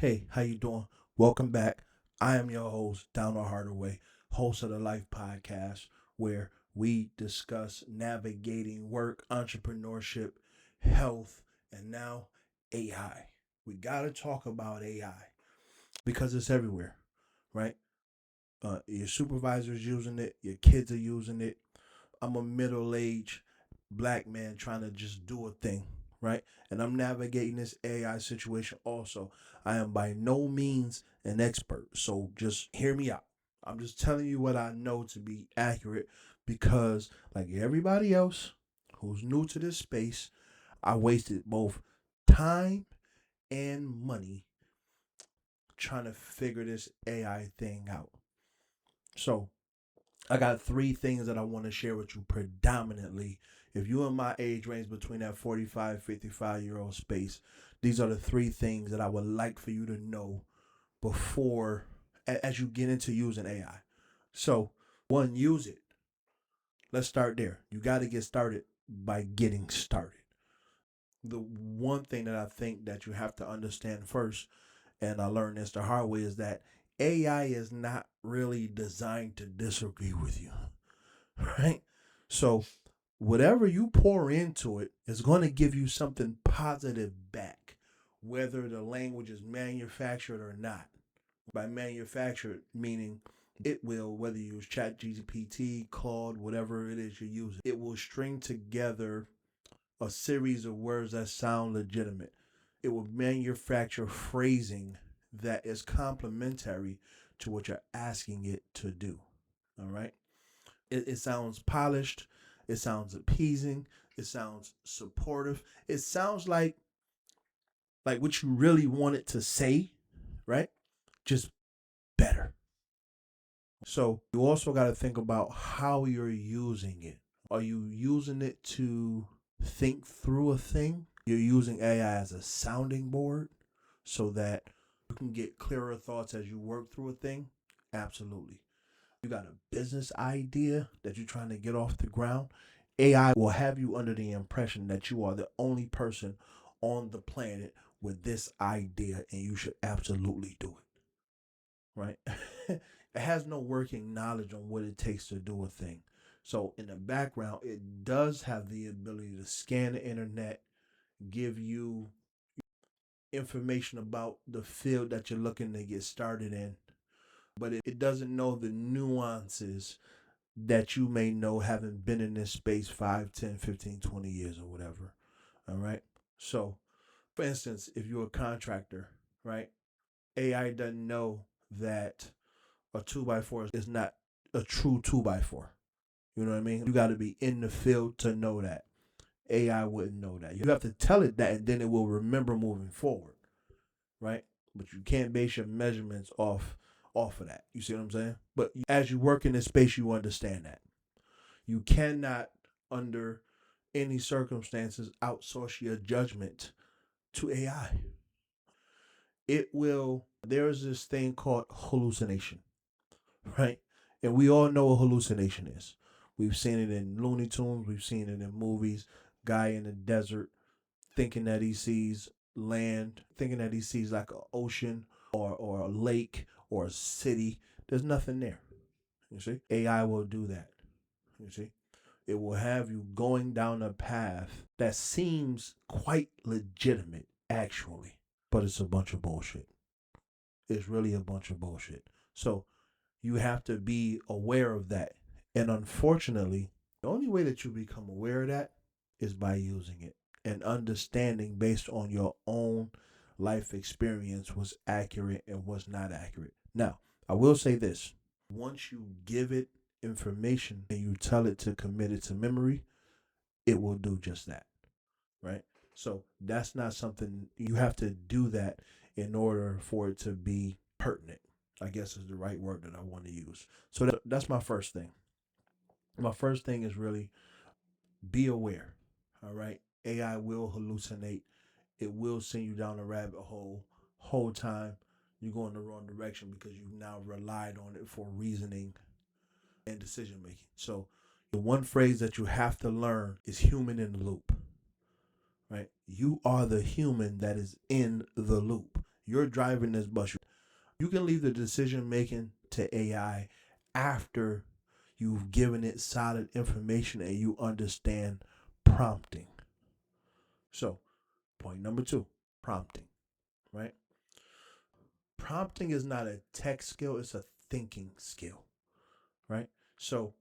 Hey, how you doing? Welcome back. I am your host, Donald Hardaway, host of the Life Podcast, where we discuss navigating work, entrepreneurship, health, and now AI. We got to talk about AI because it's everywhere, right? Your supervisor's using it, your kids are using it. I'm a middle-aged black man trying to just do a thing, right? And I'm navigating this AI situation also. I am by no means an expert, so just hear me out. I'm just telling you what I know to be accurate because, like everybody else who's new to this space, I wasted both time and money trying to figure this AI thing out. So, I got three things that I want to share with you predominantly. If you're in my age range between that 45, 55-year-old space, these are the three things that I would like for you to know before, as you get into using AI. So, one, use it. Let's start there. You got to get started by getting started. The one thing that I think that you have to understand first, and I learned this the hard way, is that AI is not really designed to disagree with you, right? So whatever you pour into it is going to give you something positive back, whether the language is manufactured or not. By manufactured, meaning it will, whether you use ChatGPT, Claude, whatever it is you're using, it will string together a series of words that sound legitimate. It will manufacture phrasing that is complementary to what you're asking it to do. All right. It sounds polished. It sounds appeasing. It sounds supportive. It sounds like what you really wanted to say, right? Just better. So you also got to think about how you're using it. Are you using it to think through a thing? You're using AI as a sounding board so that you can get clearer thoughts as you work through a thing? Absolutely. You got a business idea that you're trying to get off the ground? AI will have you under the impression that you are the only person on the planet with this idea and you should absolutely do it, right? It has no working knowledge on what it takes to do a thing. So in the background, it does have the ability to scan the internet, give you information about the field that you're looking to get started in, but it doesn't know the nuances that you may know having been in this space 5, 10, 15, 20 years or whatever. All right. So, for instance, if you're a contractor, right, AI doesn't know that a 2x4 is not a true 2x4. You know what I mean? You got to be in the field to know that. AI wouldn't know that. You have to tell it that, and then it will remember moving forward, right? But you can't base your measurements off of that. You see what I'm saying? But as you work in this space, you understand that. You cannot, under any circumstances, outsource your judgment to AI. It will, there's this thing called hallucination, right? And we all know what hallucination is. We've seen it in Looney Tunes, we've seen it in movies. Guy in the desert thinking that he sees land, thinking that he sees like an ocean or a lake or a city. There's nothing there. You see? AI will do that. You see? It will have you going down a path that seems quite legitimate, actually, but it's a bunch of bullshit. It's really a bunch of bullshit. So you have to be aware of that. And unfortunately, the only way that you become aware of that is by using it and understanding based on your own life experience what's accurate and what's not accurate. Now, I will say this. Once you give it information and you tell it to commit it to memory, it will do just that, right? So that's not something you have to do that in order for it to be pertinent, I guess is the right word that I want to use. So that's my first thing. My first thing is really be aware, all right? AI will hallucinate. It will send you down a rabbit hole whole time. You go in the wrong direction because you've now relied on it for reasoning and decision making. So the one phrase that you have to learn is human in the loop, right? You are the human that is in the loop. You're driving this bus. You can leave the decision making to AI after you've given it solid information and you understand prompting. So, point number 2, prompting, right? Prompting is not a tech skill, it's a thinking skill, right? So,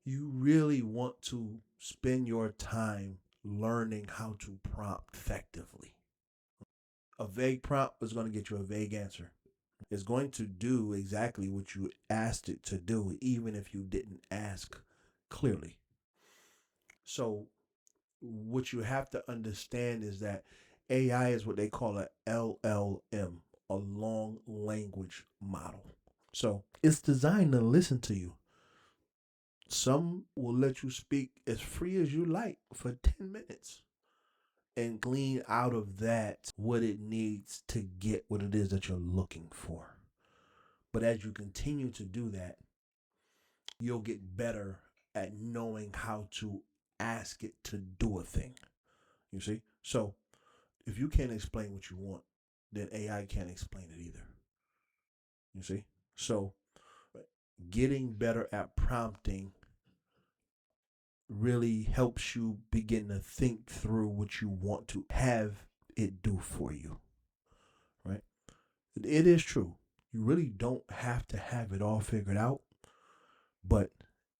you really want to spend your time learning how to prompt effectively. A vague prompt is going to get you a vague answer. It's going to do exactly what you asked it to do, even if you didn't ask clearly. So, what you have to understand is that AI is what they call a LLM, a long language model. So, it's designed to listen to you. Some will let you speak as free as you like for 10 minutes and glean out of that what it needs to get what it is that you're looking for. But as you continue to do that, you'll get better at knowing how to ask it to do a thing. You see? So if you can't explain what you want, then AI can't explain it either. You see? So getting better at prompting really helps you begin to think through what you want to have it do for you. Right? It is true. You really don't have to have it all figured out, but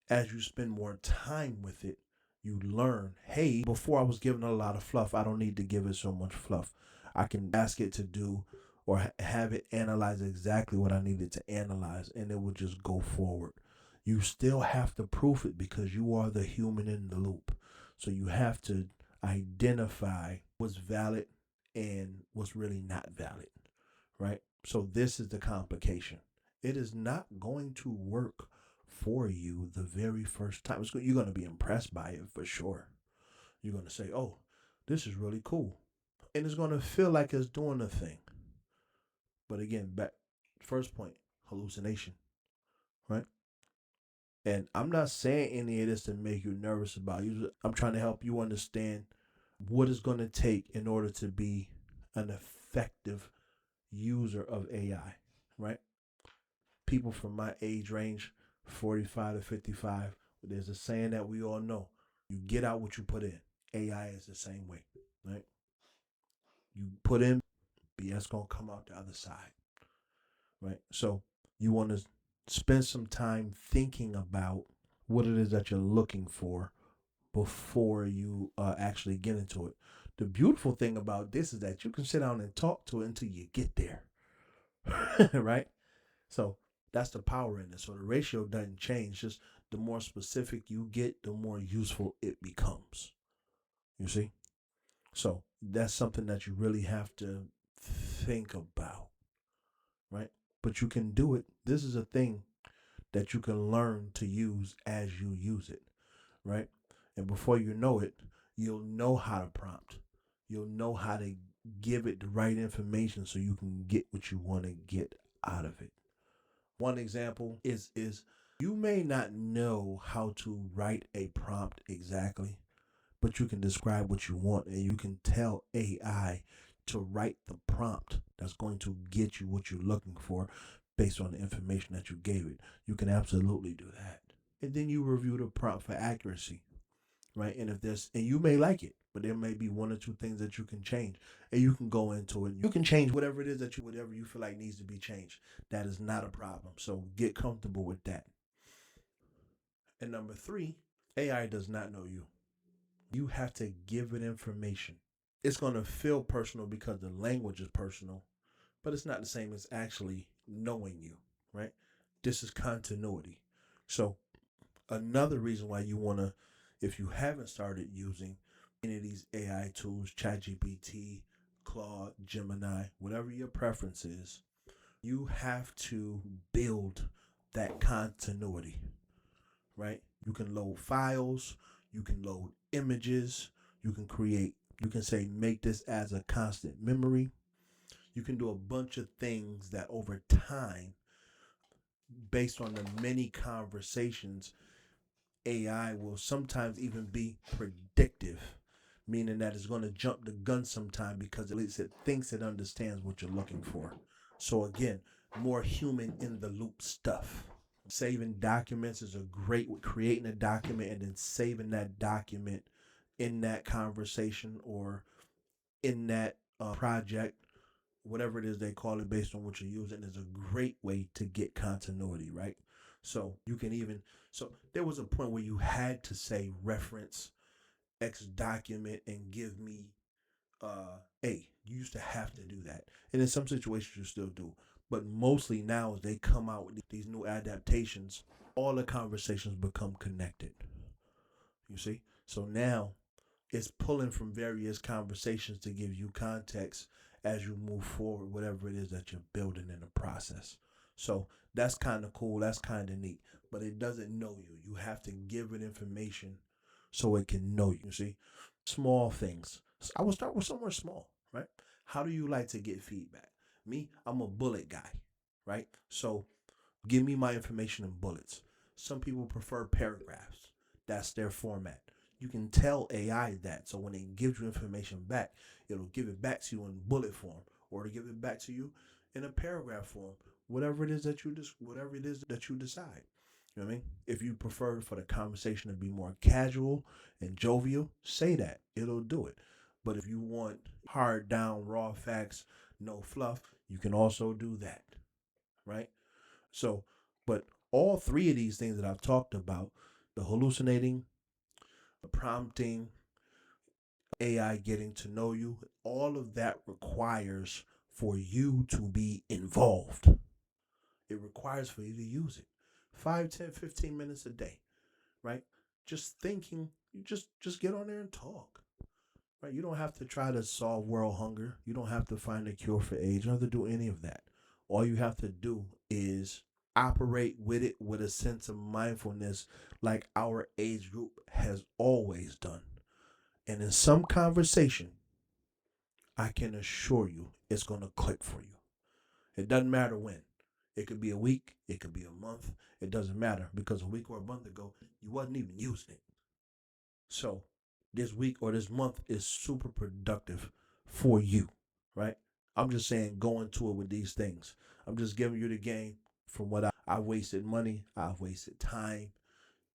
as you spend more time with it, you learn, hey, before I was giving a lot of fluff, I don't need to give it so much fluff. I can ask it to do or have it analyze exactly what I needed to analyze, and it will just go forward. You still have to proof it because you are the human in the loop. So you have to identify what's valid and what's really not valid, right? So this is the complication. It is not going to work for you the very first time. You're going to be impressed by it for sure. You're going to say, oh, this is really cool. And it's going to feel like it's doing a thing. But again, back first point, hallucination, right? And I'm not saying any of this to make you nervous about you. I'm trying to help you understand what it's going to take in order to be an effective user of AI, right? People from my age range, 45 to 55, there's a saying that we all know. You get out what you put in. AI is the same way, right? You put in BS gonna come out the other side, right? So you want to spend some time thinking about what it is that you're looking for before you actually get into it. The beautiful thing about this is that you can sit down and talk to it until you get there, right? So that's the power in it. So the ratio doesn't change. Just the more specific you get, the more useful it becomes. You see? So that's something that you really have to think about, right? But you can do it. This is a thing that you can learn to use as you use it, right? And before you know it, you'll know how to prompt. You'll know how to give it the right information so you can get what you want to get out of it. One example is you may not know how to write a prompt exactly, but you can describe what you want and you can tell AI to write the prompt that's going to get you what you're looking for based on the information that you gave it. You can absolutely do that. And then you review the prompt for accuracy, right? And if there's, and you may like it, but there may be one or two things that you can change, and you can go into it. You can change whatever it is that whatever you feel like needs to be changed. That is not a problem. So get comfortable with that. And number 3, AI does not know you. You have to give it information. It's going to feel personal because the language is personal, but it's not the same as actually knowing you, right? This is continuity. So another reason why you want to, if you haven't started using any of these AI tools, ChatGPT, Claude, Gemini, whatever your preference is, you have to build that continuity, right? You can load files, you can load images, you can create, you can say, make this as a constant memory. You can do a bunch of things that over time, based on the many conversations, AI will sometimes even be predictive, meaning that it's going to jump the gun sometime because at least it thinks it understands what you're looking for. So again, more human in the loop stuff. Saving documents is a great with creating a document and then saving that document in that conversation or in that project, whatever it is they call it based on what you're using, is a great way to get continuity, right? So you can even, so there was a point where you had to say reference X document and give me A. You used to have to do that. And in some situations you still do. But mostly now as they come out with these new adaptations, all the conversations become connected. You see? So now it's pulling from various conversations to give you context as you move forward, whatever it is that you're building in the process. So that's kind of cool. That's kind of neat. But it doesn't know you. You have to give it information so it can know you. You see? Small things. I will start with somewhere small, right? How do you like to get feedback? Me, I'm a bullet guy, right? So give me my information in bullets. Some people prefer paragraphs. That's their format. You can tell AI that. So when it gives you information back, it'll give it back to you in bullet form or to give it back to you in a paragraph form. Whatever it is that you decide. You know what I mean? If you prefer for the conversation to be more casual and jovial, say that. It'll do it. But if you want hard down raw facts, no fluff, you can also do that. Right? So, but all three of these things that I've talked about, the hallucinating, the prompting, AI getting to know you, all of that requires for you to be involved. It requires for you to use it 5, 10, 15 minutes a day, right? Just thinking, you just get on there and talk. Right? You don't have to try to solve world hunger. You don't have to find a cure for AIDS. You don't have to do any of that. All you have to do is operate with it with a sense of mindfulness like our age group has always done. And in some conversation, I can assure you it's going to click for you. It doesn't matter when. It could be a week, it could be a month. It doesn't matter because a week or a month ago, you wasn't even using it. So this week or this month is super productive for you, right? I'm just saying go into it with these things. I'm just giving you the game from what I wasted money, I've wasted time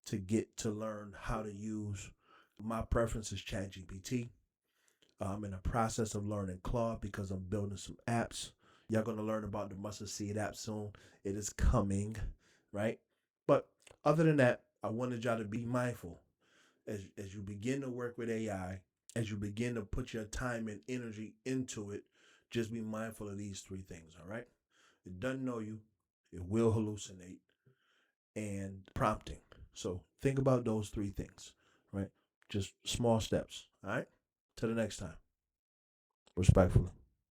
to get to learn how to use. My preference is ChatGPT. I'm in the process of learning Claude because I'm building some apps. Y'all gonna learn about the mustard seed app soon. It is coming, right? But other than that, I wanted y'all to be mindful as you begin to work with AI, as you begin to put your time and energy into it. Just be mindful of these three things. All right? It doesn't know you. It will hallucinate and prompting. So think about those three things, right? Just small steps. All right. Till the next time. Respectfully.